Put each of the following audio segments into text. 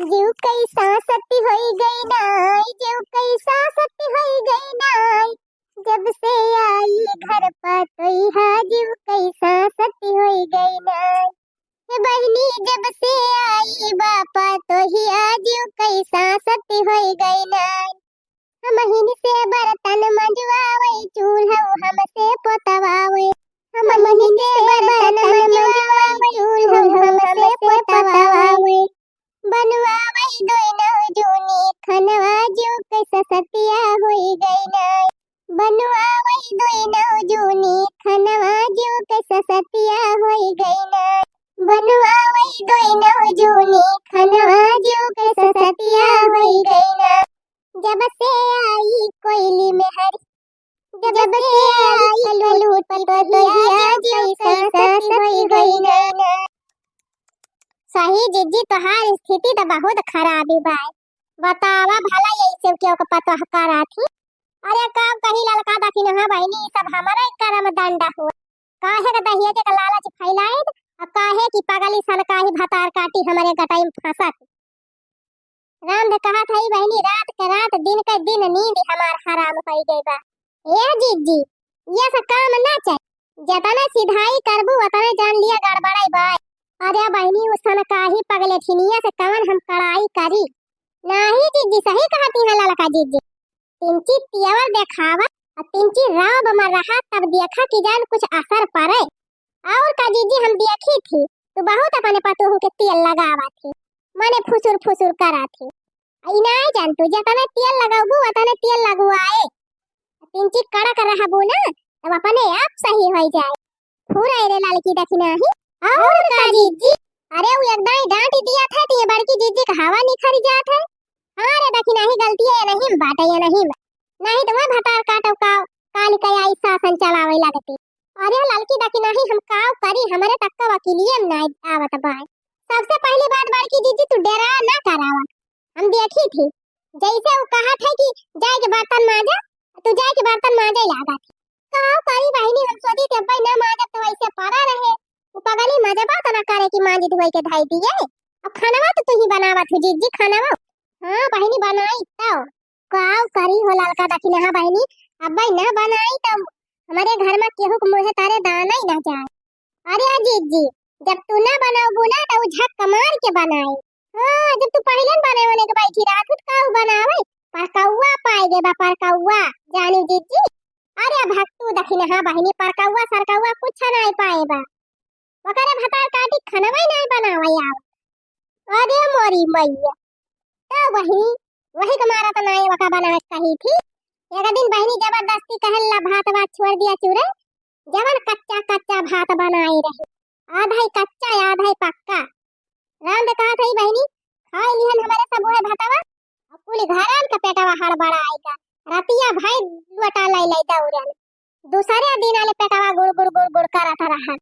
जीव कैसा सती होई गई नाय, जीव कैसा सती होई गई नाय, जब से आई घर पातोई हा जीव कैसा सती होई गई नाय। हे बहनी जब से आई बापा तो ही जीव कैसा सती होई गई नाय। हमहिन से बर्तन मंजवावे चूल्हा हमसे पोतवावे, हमहिन से बर्तन मंजवावे चूल्हा हमसे पोतवावे, बनवावे दोनों जूनी खनवा जीव कैसा सतिया होई गई नाय। बनवावे दोनों जूनी खनवा जीव कैसा सतिया होई गई नाय। बनवावे दोनों जूनी खनवा जीव कैसा सतिया होई गई नाय। जब से आई कोयली में हरी, जब से आई लूट पतोहिया जीव कैसा सती होई गई नाय। सही जिज्जी तोहार स्थिति तो बहुत खराब है भाई। बतावा भला ऐसे क्यों का पता करा थी। अरे काम कहीं लड़का दखी ना बहनी सब हमारा करम दंडा हुआ। काहे का दहिया के लालच फैलाए और काहे की पगली सन काहे भतार काटी हमारे गटाई में फंसा थी। राम ने कहा था बहनी रात के रात दिन के दिन नींद हमार हराम हो गई बा। ए जिज्जी ये सब काम ना चाहिए, जतना सिधाई करबू उतना जान लिया गड़बड़ाई बाई। अरे बहनी उस समय काहे पगले छिनिया से कवन हम कड़ाई करी। नहीं जिज्जी सही कहती है ललका जिज्जी। तिंची तियावर देखावा और तिंची राव बमा रहा तब देखा कि जान कुछ असर पड़े। और का जिज्जी हम देखी थी तो बहुत अपने पतोहू के तेल लगावा थी, माने फुसुर फुसुर करा थी। आई नहीं जान तू जतने तेल लगाबू उतने तेल लगवाए। तिंची कड़क रहबू ना तब अपने आप सही हो जाए। पूरा रे ललकी देखी नहीं और का जिज्जी। अरे वो एकदम डांट दिया था कि ये बड़की जिज्जी का हवा निखर जात है। हां रे देखी नहीं गलती है या नहीं बात है या नहीं तो मैं भतार काटो काव काली का आई शासन चलावे लगती। अरे ललकी देखी नहीं हम काव करी हमारे तक वकीलिए नहीं आवत बाय। सबसे पहली बात बड़की जिज्जी तू डरा ना करावा। हम देखी थी जैसे वो कहा था कि जाए के बर्तन मांजा तू जाए के बर्तन मांजा लागा थी। काव करी बहनी हम सोची थे भाई ना मांजा तो ऐसे पड़ा रहे। वो पगली मजा बात ना करे कि मांजी धोई के धाई दिए। अब खानावा तो तू ही बनावा थी जिज्जी खानावा। हां बहनी बनाई तो काव करी हो ललका दखी ना बहनी। अब भाई ना बनाई तो हमारे घर में केहू के मुंह तारे दाना ही ना जाए। अरे जिज्जी जब तू ना बनाओ ना तो झक मार के बनाई। हां जब तू पहले बनाने के बैठी रात काव बनावे परकौवा पाएगे बा परकौवा जानी जिज्जी। अरे भक्तू दखी ना बहनी परकौवा सरकौवा कुछ नहीं पाएबा। वकरे भतार काटी खनवा नहीं बनावा यार। अरे मोरी मैया तो वही कमारा तो नहीं वका बना कही थी। एक दिन बहनी जबरदस्ती कहला भात भात छोड़ दिया चूरे जवन कच्चा कच्चा भात बनाई रही आधा ही कच्चा आधा ही पक्का। राम ने कहा था बहनी खाई लिहन हमारे सब है भातवा और पूरी घरान का पेटवा हड़बड़ा आएगा। रतिया भाई लुटा लाई दौड़न दूसरे दिन आले पेटवा गुड़ गुड़ गुड़ गुड़ करत रहा।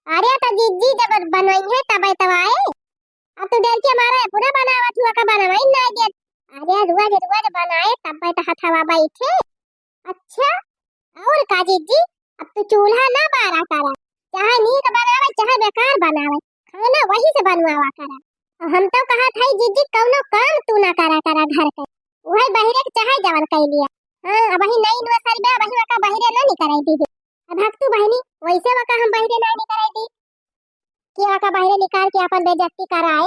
अरे तो जिज्जी जब बनवाई है तब आए अब तो डर के मारा है पूरा बनावत हुआ का बनवाई ना दे। अरे रुआ बनाए तब तो हथवा बैठे। अच्छा और का जिज्जी अब तो चूल्हा ना बारा करा चाहे नीक बनावे चाहे बेकार बनावे खाना वही से बनवावा करा। हम तो कहा था जिज्जी कौनो काम तू ना करा घर के वही बहिरे के चाहे जवन कह लिया। हां अब ही नहीं नुआ सर बे वही का बहिरे ना निकराई दी। अब भक्तू बहनी वैसे वका हम बहिरे ना निकराई दी कि वका बहिरे निकाल के अपन बेइज्जती कराए।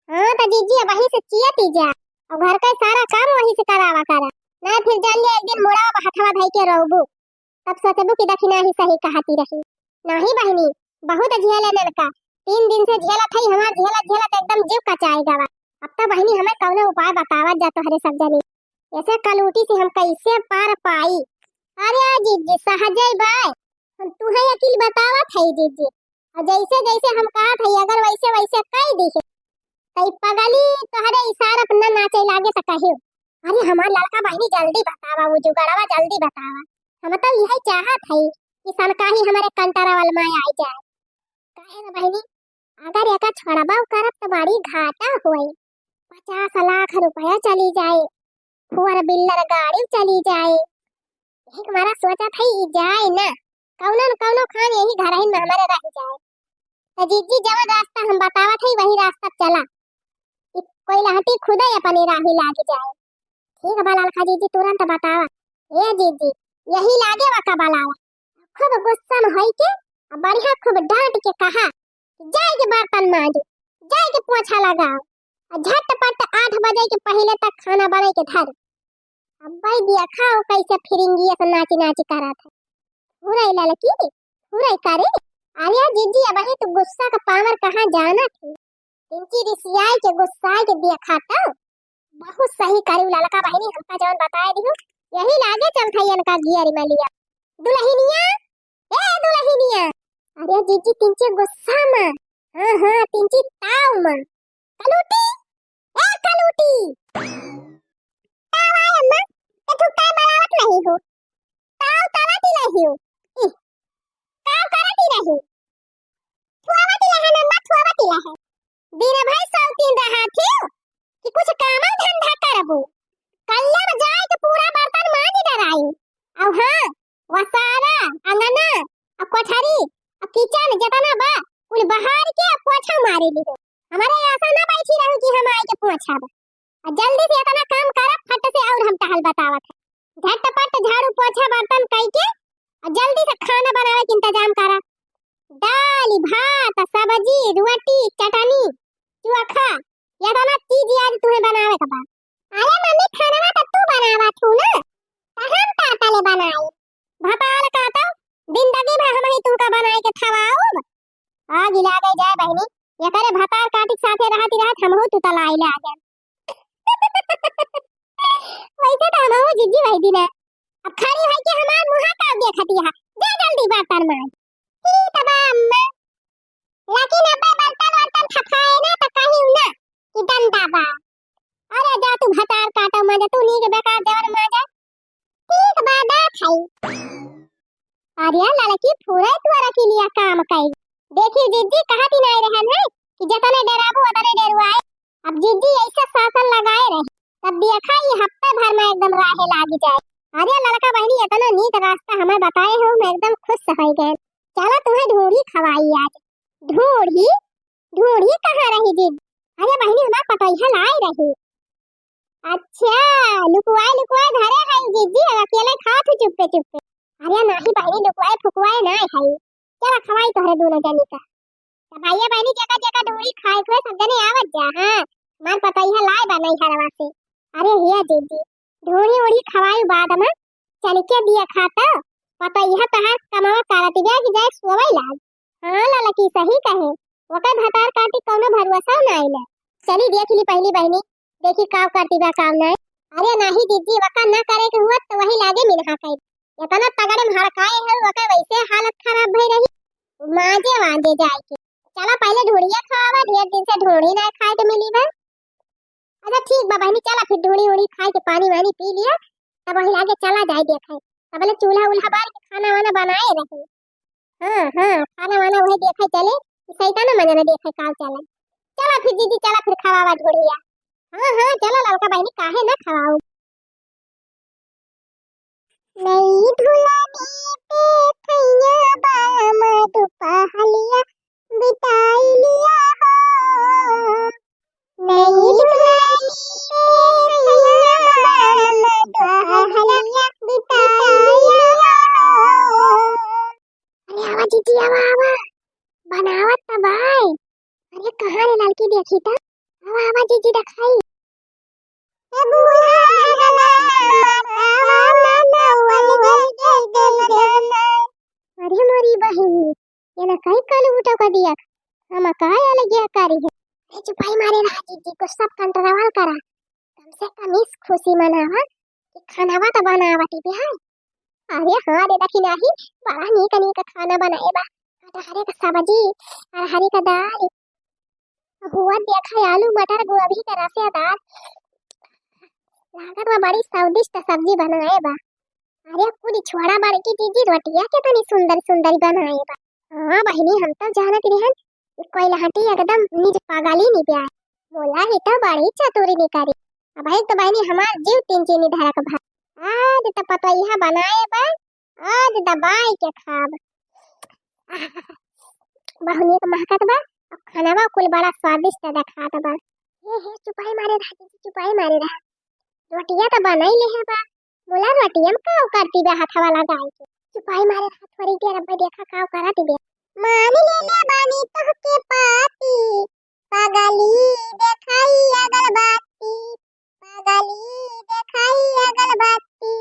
हां तो जिज्जी वही से चियती जा और घर का सारा काम वही से करावा करा ना फिर जान ले एक दिन मोड़ा हथवा धई के रहबू तब सोचबू कि देखी नहीं सही कहती रही। नहीं बहनी बहुत झेले नलका 3 दिन से झेला थई हमार झेला एकदम जीव कचाएगा। अब तो बहनी हमें कौनो उपाय बतावत जा तो हरे सब जनी ऐसे कलूटी से हम कैसे पार पाई। अरे जिज्जी सहजय बाय हम तू है अकेल बतावत है जिज्जी और जैसे जैसे हम कहा थे अगर वैसे वैसे कह दी कई पगली तोहरे इशारा पर ना नाचे लागे तो कहियो। अरे हमार लड़का बहनी जल्दी बतावा वो जुगाड़वा जल्दी बतावा। हम तो यही चाहत है कि सनकाही हमारे कंटारा वाल में आ जाए। काहे ना बहनी अगर एका छोड़बा करब तो बड़ी घाटा होई 50 लाख रुपया चली जाए 4 व्हीलर गाड़ी चली जाए। एक हमारा सोचा था जाए ना कौनो खान यही घर ही में हमारे रह जाए। तो जिज्जी जब रास्ता हम बतावा थे वही रास्ता चला। कोई कोई लहटी खुद ही अपनी राही लाग जाए। ठीक बा लालका जीजी तुरंत बतावा। ए जीजी यही लागे वा का बलावा। खूब गुस्सा में होई के बढ़िया खूब डांट के कहा जाए के बर्तन मांजो, जाए के पोछा लगाओ, झटपट 8 बजे के पहले तक खाना बना के धर। अब भाई दिया खाओ कैसे फिरिंगी से नाची नाची करत है। पूरा लड़की पूरा करे। अरे जीजी अब ही तो गुस्सा का पावर कहाँ जाना थी। इनकी रिसियाई के गुस्साए के दिया खाता बहुत सही करू लड़का बहनी हमका जौन बताए दियो यही लागे चमथैयन का गियर में लिया। दुल्हनिया ए दुल्हनिया अरे जीजी तिनचे गुस्सा में हां हां तिनची ताव में कलूटी ए कलूटी ताव आय अम्मा ते तू काय बनावत नहीं हो ताव तलाती नहीं हो ताव करती नहीं थुआवती है ना थुआवती है दिन भाई सब दिन रहा थे कि कुछ काम धंधा करबो कल्ला में जाए के पूरा बर्तन मांज डराई अब हां वसारा अंगना अब कोठरी अब किचन जतना बा कुल बाहर के पोछा मारे ली हमारे ऐसा ना बैठी रहू कि हम आए के पोछा बा जल्दी से इतना काम करब फट से और हम टहल बतावत है झटपट झाड़ू पोछा बर्तन कई के जल्दी से खाना बनावे के इंतजाम करा दाल भात सब्जी रोटी चटनी चोखा ये दोनों चीज आज तुम्हें बनावे का बा। अरे मम्मी खाना तो तू बनावा थू ना तो हम ताता ले बनाई भताल का तो जिंदगी भर हम ही तुमका बनाए के खवाओ आग ला गई जाए बहनी ये करे भताल काटी साथे रहती रहत हम हो तू तलाई ले आ जा वैसे तो हम हो जिज्जी भाई दिन अब खड़ी है कि हमार मुंह का देखती है जा जल्दी बर्तन मांज ठीक बा अम्मा लेकिन अब बर्तन थकाए ना तो कहीं ना कि डंडा बा अरे जा तू भतार काटो मजे तू नी के बेकार देवर मजे ठीक बा दा खाई अरे लड़की पूरा तोरा के लिए काम कई देखी जीजी कहती नहीं रहे ना कि जतने डराबू उतने डरवाए अब जीजी ऐसे शासन लगाए रहे तब देखा ये हफ्ते भर में एकदम राहे लागी जाए। अरे लड़का बहनी इतना नीक रास्ता हमें बताए हो मैं एकदम खुश हो गए। चलो तुम्हें ढूढ़ी खवाई आज ढूढ़ी ढूढ़ी कहाँ रही दीदी अरे बहनी हमारा पतोहिया लाए रही अच्छा लुकवाए धरे है दीदी अकेले खात चुपके चुपके अरे नाही बहनी लुकवाए फुकवाए ना है चला खवाई तोहरे दोनों जनी का भाईया बहनी जगह जगह ढूढ़ी खाए को सब जने आवत जा हां मार पतोहिया लाए बनाई हरवा से अरे हिया दीदी ढूढ़ी उड़ी खवाई बाद में चल के दिया खाता पतोहिया तहार कमावा करती गया कि जाए सोवई लाज हां लड़की सही कहे ओकर भतार काटी कोनो भरोसा ना आइले चली देख ली पहली बहनी देखी काव करती बा काम नहीं अरे नहीं दीदी वका ना करे के हुआ तो वही लागे मिनहा कई इतना तगड़े हड़काए है वका वैसे हालत खराब भई रही माजे वाजे जाए के चला पहले ढूढ़िया खावा ढेर दिन से ढूढ़ी ना खाए के मिली बा अच्छा ठीक बा बहनी चला फिर ढूढ़ी उड़ी खाए के पानी वानी पी लिया तब वही लागे चला जाए देखे तब चूल्हा उल्हा बार के खाना वाना बनाए रहे हां खाना वाना वही देखे चले सैतान मजा ना देखे काल चले चला फिर दीदी चला फिर खवावा ढूढ़िया हां चला लड़का बहनी काहे ना खवाओ नहीं धुलानी पे थैया बाम दुपहलिया बिताई लिया हो नहीं धुलानी पे थैया बाम दुपहलिया बिताई लिया हो अरे आवा दीदी आवा बनावत त भाई अरे कहां रे लड़की देखी त आवा दीदी दिखाई ए बुला अरे मोरी बहन ये ना कई कल उठा का दिया हम काय अलग गया करी है अरे चुपाई मारे रहा दीदी को सब कंट्रोल करा कम से कम इस खुशी मनावा कि खानावा तो बनावती बिहार अरे हाँ रे देखी नहीं बड़ा नीक खाना बनाए बा हरे का सब्जी और हरी का दाल हुआ देखा आलू मटर गोभी का रसेदार लागत में बड़ी स्वादिष्ट सब्जी बनाए बा अरे पूरी छोड़ा बार की दीदी रोटियां कितनी सुंदर सुंदर बनाए बा हां बहनी हम तो जानत रहन कोई लहटी एकदम निज पागल ही नहीं प्यार बोला ही तो बड़ी चतुरी निकारी अब भाई तो बहनी हमार जीव तीन चीनी धरक भा आज तो पतोहिया बनाए बा आज दबाई के खाब बहुनी के महकत बा खानावा कुल बड़ा स्वादिष्ट दिखात बा हे चुपाई मारे रहा दीदी, चुपाई मारे रहा। रोटियां तो बनाई ले है बा। बोला रोटियां में का करती बे हाथ वाला गाय के। चुपाई मारे रहा थोड़ी देर, अब देखा का करत बे। मान ले ले बानी तो के पाती, पागली देखाई अगल बाती, पागली देखाई अगल बाती।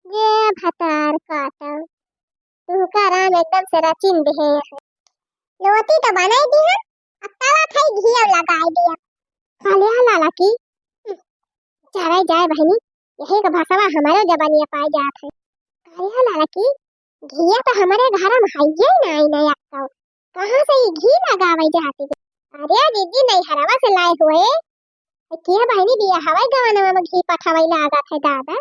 ये भतार काटा तू का राम एकदम से रचिन दे। रोटी तो बनाई दी है, अब तवा खाई घी और लगाई दिया। खाले लाला की चारे जाए बहनी, यही का भाषावा हमारे जबानिया पाए जात है। खाले लाला की घिया तो हमारे घर में है ही नहीं नहीं अक्का। कहां से ये घी लगावे जाती है? अरे दीदी नहीं हरावा से लाए हुए। किया बहनी बिया हवाई गवाना में घी पठावई लागत है दादा।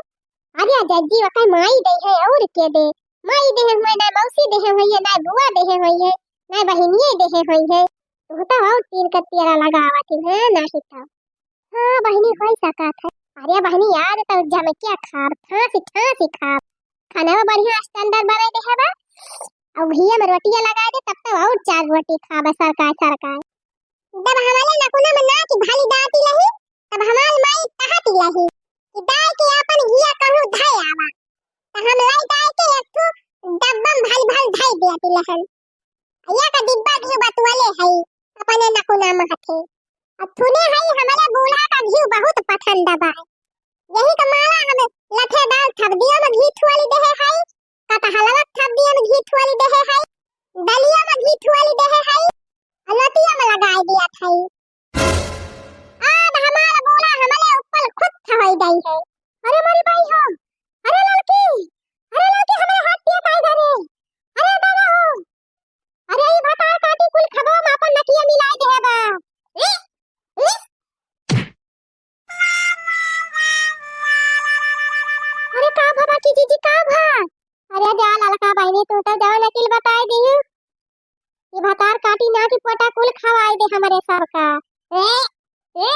अरे जज्जी वका माई दे है और के दे। माई दे है ना मौसी दे है ना बुआ दे है ना बहनिये दे है। तू तो और तीन कतियारा लगावत है ना हिता। हां बहनी होई सकत है। अरे बहनी यार तो जमे क्या खाब ठासी खाब। खाना में बढ़िया स्टैंडर्ड बना दे है बा। और घिया में रोटियां लगा दे तब तो और चार रोटी खाब सरकार। जब हमारे नकुना में ना की भाली दाती लही, तब हमार माई कहती लही कि दाई के अपन घिया कहूं धाय आवा। त हम लाई दाई के एक ठो डब्बा में भाल धाय देती लहन। या का डिब्बा घी बतवाले है अपने नकुना में हथे। अब थुने है हमारे बूढ़ा का घी बहुत पसंद बा। यही का माला हम लठे दाल थप दिया में घी थुआली दे है। का हलवा थप दिया में घी थुआली दे है। दलिया में घी थुआली दे है। लतिया में लगाई दिया था। अब हमारा बूढ़ा हमारे ऊपर खुद थवाई गई है। अरे मेरी भाई हो, अरे लड़की हमारे हाथ दिया काय करे। अरे दादा हो, अरे ये बता काटी कुल खबो में अपन नकिया मिलाई दे बा। अरे का बाबा की जीजी का भा। अरे जा लड़का बहनी तू तो जाओ नकिल बताई दी। ये भतार काटी ना की पोटा कुल खवाई दे हमारे सर का। ए